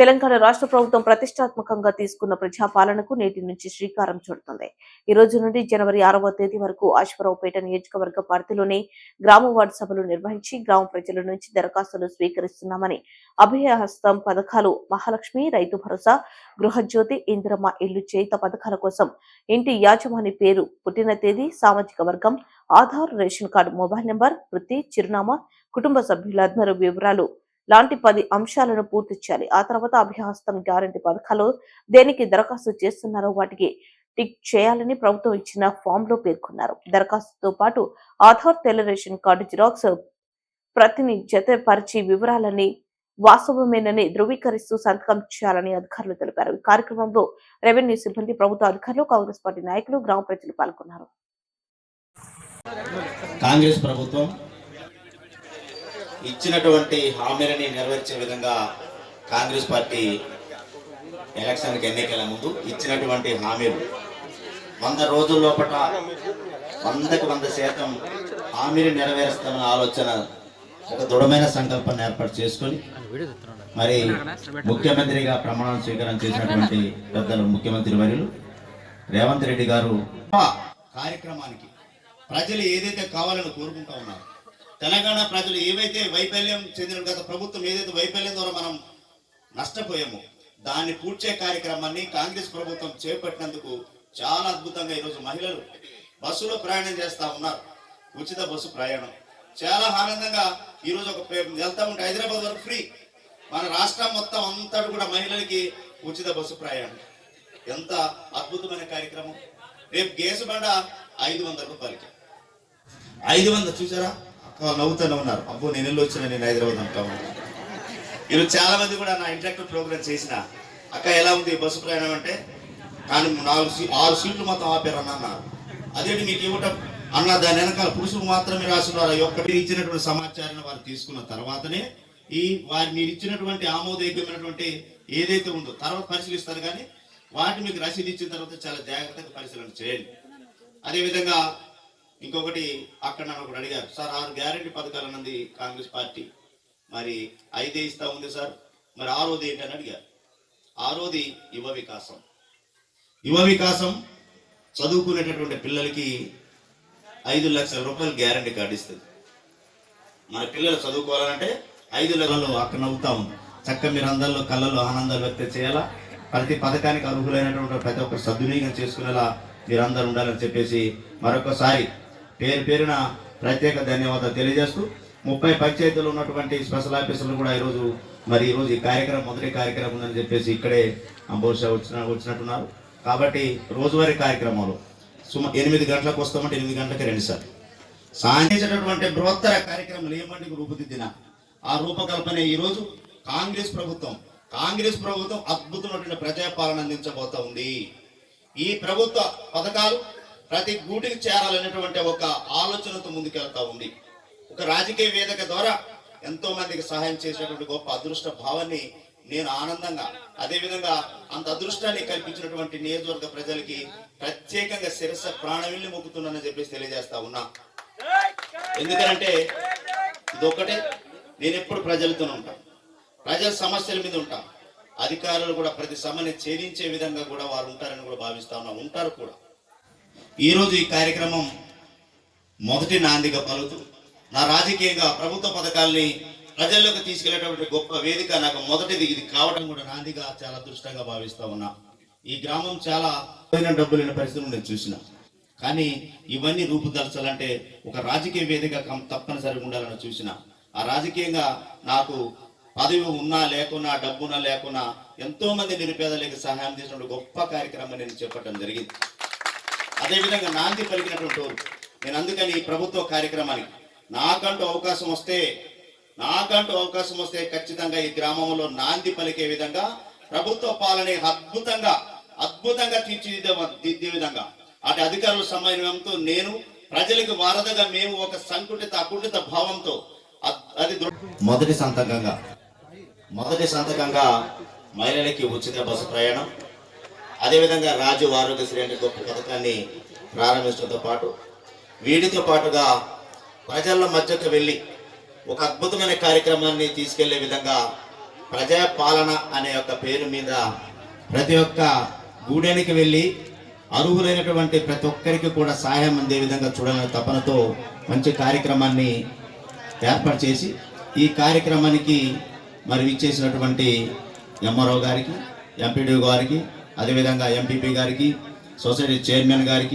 తెలంగాణ రాష్ట్ర ప్రభుత్వం ప్రతిష్టాత్మకంగా తీసుకున్న ప్రజాపాలనకు నేటి నుంచి శ్రీకారం చుడుతుంది. ఈ రోజు నుండి జనవరి 6వ తేదీ వరకు ఆశ్వరావుపేట నియోజకవర్గ పరిధిలోని గ్రామ వార్డు సభలు నిర్వహించి గ్రామ ప్రజల నుంచి దరఖాస్తులు స్వీకరిస్తున్నామని, అభయహస్తం పథకాలు, మహాలక్ష్మి, రైతు భరోసా, గృహజ్యోతి, ఇందిరమ్మ ఇల్లు చేత పథకాల కోసం ఇంటి యాజమాని పేరు, పుట్టిన తేదీ, సామాజిక వర్గం, Aadhaar, ration card, mobile number, వృత్తి, చిరునామా, కుటుంబ సభ్యులందరూ వివరాలు లాంటి 10 అంశాలను పూర్తి చేయాలి. ఆ తర్వాత అభయహస్తం గ్యారంటీ పథకాలు దేనికి దరఖాస్తు చేస్తున్నారో వాటికి టిక్ చేయాలని ప్రభుత్వం ఇచ్చిన ఫామ్ లో పేర్కొన్నారు. దరఖాస్తుతో పాటు ఆధార్, తెల్ల రేషన్ కార్డు జిరాక్స్ ప్రతిని జతపరిచి వివరాలని వాస్తవమేనని ధృవీకరిస్తూ సంతకం చేయాలని అధికారులు తెలిపారు. ఈ కార్యక్రమంలో రెవెన్యూ సిబ్బంది, ప్రభుత్వ అధికారులు, కాంగ్రెస్ పార్టీ నాయకులు, గ్రామ ప్రజలు పాల్గొన్నారు. కాంగ్రెస్ ప్రభుత్వం ఇచ్చినటువంటి హామీలని నెరవేర్చే విధంగా కాంగ్రెస్ పార్టీ ఎలక్షన్కి ఎన్నికల ముందు ఇచ్చినటువంటి హామీలు 100 రోజుల లోపల 100% హామీని నెరవేరుస్తామన్న ఆలోచన, ఒక దృఢమైన సంకల్పాన్ని ఏర్పాటు చేసుకొని మరి ముఖ్యమంత్రిగా ప్రమాణ స్వీకారం చేసినటువంటి పెద్దలు ముఖ్యమంత్రి వర్యులు రేవంత్ రెడ్డి గారు కార్యక్రమానికి ప్రజలు ఏదైతే కావాలని కోరుకుంటా ఉన్నారు, తెలంగాణ ప్రజలు ఏవైతే వైఫల్యం చెందిన గత ప్రభుత్వం ఏదైతే వైఫల్యం ద్వారా మనం నష్టపోయామో దాన్ని పూడ్చే కార్యక్రమాన్ని కాంగ్రెస్ ప్రభుత్వం చేపట్టినందుకు చాలా అద్భుతంగా ఈరోజు మహిళలు బస్సులో ప్రయాణం చేస్తా ఉన్నారు. ఉచిత బస్సు ప్రయాణం చాలా ఆనందంగా ఈరోజు వెళ్తా ఉంటే హైదరాబాద్ వరకు ఫ్రీ. మన రాష్ట్రం మొత్తం అంతా కూడా మహిళలకి ఉచిత బస్సు ప్రయాణం ఎంత అద్భుతమైన కార్యక్రమం. రేపు గ్యాస్ బండ 500 రూపాయలకి 500 చూసారా? నవ్వుతూనే ఉన్నారు. అబ్బో నేను వెళ్ళి వచ్చిన, నేను హైదరాబాద్ అంటా ఉన్నాను. ఈరోజు చాలా మంది కూడా నా ఇంటరాక్టివ్ ప్రోగ్రామ్ చేసిన అక్క ఎలా ఉంది బస్సు ప్రయాణం అంటే, కానీ 6 సీట్లు మొత్తం ఆపారు అన్నారు. అదేంటి మీకు ఇవ్వటం అన్న, దాని వెనకాల పురుషులు మాత్రమే రాస్తున్నారు. ఒక్కటి ఇచ్చినటువంటి సమాచారాన్ని వారు తీసుకున్న తర్వాతనే మీరు ఇచ్చినటువంటి ఆమోదయోగ్యమైనటువంటి ఏదైతే ఉందో తర్వాత పరిశీలిస్తారు. కానీ వాటి మీకు రసీదు ఇచ్చిన తర్వాత చాలా జాగ్రత్తగా పరిశీలన చేయండి. అదేవిధంగా ఇంకొకటి అక్కడ నన్ను ఒకటి అడిగారు, సార్ 6 గ్యారంటీ పథకాలు అన్నది కాంగ్రెస్ పార్టీ, మరి 5 ఇస్తా ఉంది సార్, మరి 6వది ఏంటి అని అడిగారు. 6వది యువ వికాసం. యువ వికాసం చదువుకునేటటువంటి పిల్లలకి 5 లక్షల రూపాయలు గ్యారంటీ కార్డు ఇస్తుంది. మన పిల్లలు చదువుకోవాలంటే 5 లక్షలు అక్కడ నవ్వుతా ఉంది. చక్కగా మీరు అందరిలో కళ్ళలో ఆనందాలు వ్యక్తం చేయాలా, ప్రతి పథకానికి అర్హులైనటువంటి ప్రతి ఒక్కరు సద్వినియోగం చేసుకునేలా మీరందరూ ఉండాలని చెప్పేసి మరొకసారి పేరున ప్రత్యేక ధన్యవాదాలు తెలియజేస్తూ 30 పంచాయతీలు ఉన్నటువంటి స్పెషల్ ఆఫీసర్లు కూడా ఈరోజు ఈ కార్యక్రమం మొదటి కార్యక్రమం ఉందని చెప్పేసి ఇక్కడే బహుశా వచ్చినట్టున్నారు. కాబట్టి రోజువారీ కార్యక్రమాలు 8 గంటలకు వస్తామంటే 8 గంటలకి 2 సార్లు సాధించేటటువంటి బృహత్తర కార్యక్రమాలు ఏమంటే రూపుదిద్దిన ఆ రూపకల్పన ఈరోజు కాంగ్రెస్ ప్రభుత్వం అద్భుతమైనటువంటి ప్రజాపాలన అందించబోతా ఉంది. ఈ ప్రభుత్వ పథకాలు ప్రతి గూటికి చేరాలనేటువంటి ఒక ఆలోచనతో ముందుకెళ్తా ఉంది. ఒక రాజకీయ వేదిక ద్వారా ఎంతో మందికి సహాయం చేసినటువంటి గొప్ప అదృష్ట భావాన్ని నేను ఆనందంగా, అదేవిధంగా అంత అదృష్టాన్ని కల్పించినటువంటి నియోజకవర్గ ప్రజలకి ప్రత్యేకంగా శిరస్సు ప్రాణవిల్ని మొక్కుతున్నానని చెప్పేసి తెలియజేస్తా ఉన్నా. ఎందుకంటే ఇదొక్కటే, నేను ఎప్పుడు ప్రజలతో ఉంటాను, ప్రజల సమస్యల మీద ఉంటాను. అధికారులు కూడా ప్రతి సమస్యని ఛేదించే విధంగా కూడా వారు ఉంటారని కూడా భావిస్తా ఉన్నా, ఉంటారు కూడా. ఈరోజు ఈ కార్యక్రమం మొదటి నాందిగా పలుకుతూ నా రాజకీయంగా ప్రభుత్వ పథకాల్ని ప్రజల్లోకి తీసుకెళ్లేటువంటి గొప్ప వేదిక నాకు మొదటిది ఇది కావడం కూడా నాందిగా చాలా అదృష్టంగా భావిస్తా ఉన్నా. ఈ గ్రామం చాలా డబ్బు లేని పరిస్థితులు నేను చూసిన, కానీ ఇవన్నీ రూపుదాల్చాలంటే ఒక రాజకీయ వేదిక తప్పనిసరిగా ఉండాలని చూసిన. ఆ రాజకీయంగా నాకు పదవి ఉన్నా లేకున్నా, డబ్బున్నా లేకున్నా ఎంతో మంది నిరుపేదలకు సహాయం చేసినటువంటి గొప్ప కార్యక్రమం నేను చెప్పడం జరిగింది. అదేవిధంగా నాంది పలికినటువంటి వారు నేను. అందుకని ఈ ప్రభుత్వ కార్యక్రమానికి నాకంటూ అవకాశం వస్తే ఖచ్చితంగా ఈ గ్రామంలో నాంది పలికే విధంగా ప్రభుత్వ పాలన అద్భుతంగా తీర్చిదిద్దే విధంగా అటు అధికారుల సమన్వయంతో నేను ప్రజలకు వారధగా మేము ఒక అకుంఠిత భావంతో అది మొదటి సంతకంగా మహిళలకి ఉచిత బస్సు ప్రయాణం, అదేవిధంగా రాజు ఆరోగ్యశ్రీ అనే గొప్ప పథకాన్ని ప్రారంభించడంతో పాటు వీటితో పాటుగా ప్రజల మధ్యకు వెళ్ళి ఒక అద్భుతమైన కార్యక్రమాన్ని తీసుకెళ్లే విధంగా ప్రజాపాలన అనే ఒక పేరు మీద ప్రతి ఒక్క గూడెనికి వెళ్ళి అర్హులైనటువంటి ప్రతి ఒక్కరికి కూడా సహాయం అందే విధంగా చూడాలనే తపనతో మంచి కార్యక్రమాన్ని ఏర్పాటు చేసి ఈ కార్యక్రమానికి మరి విచ్చేసినటువంటి ఎంఆర్ఓ గారికి, ఎంపీడీ గారికి, అదేవిధంగా ఎంపీపీ గారికి, సొసైటీ చైర్మన్ గారికి,